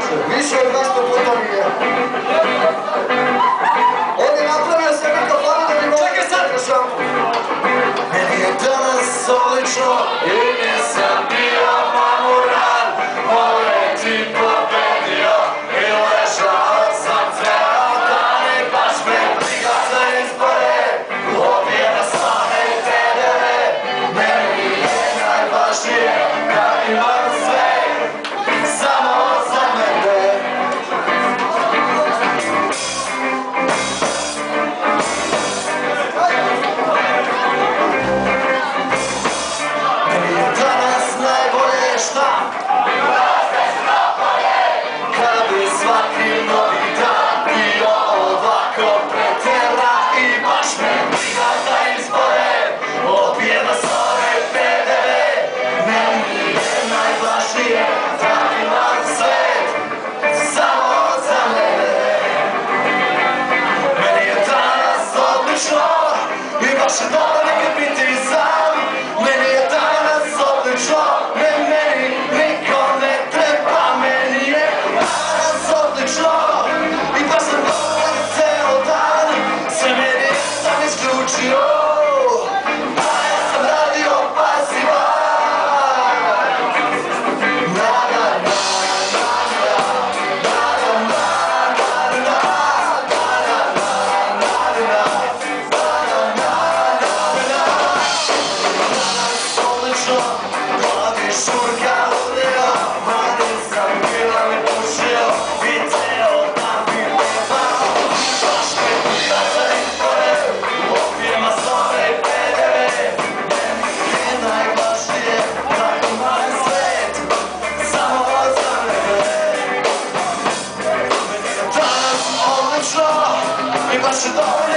čovječe, više od 200 puta mi je. On je napravio se mi kafanu da mi mogu na šampu. Meni je danas odlično i nisam bio mamuran. Moje ti pobedio i ležao sam ceo dan i baš me briga za izbore. Obje na slave i tedere, meni je najvažnije da imam sve samo za mene. Meni je danas najbolje šta? Kad bi svaki novi dan bio ovako preteran i baš me briga za izbore. Opjeva svoje pedere, meni je najvažnije da imam svet samo za mene. Meni je danas odlično i baš je dobro nekad biti sam. Meni je danas odlično, ne meni niko ne treba. Meni je danas odlično i baš sam dobar ceo dan. Sve meni sam isključio, a ja sam radio pasivan. Na na na na na na na odlično, glavi šurka ludio, ma nisam bila mi pušio i ceo dan bi pevao. Baš me briga za izbore, opijem masove i pedere, meni je najvažnije da imam svet samo za mene. Meni je danas odlično i baš je dobro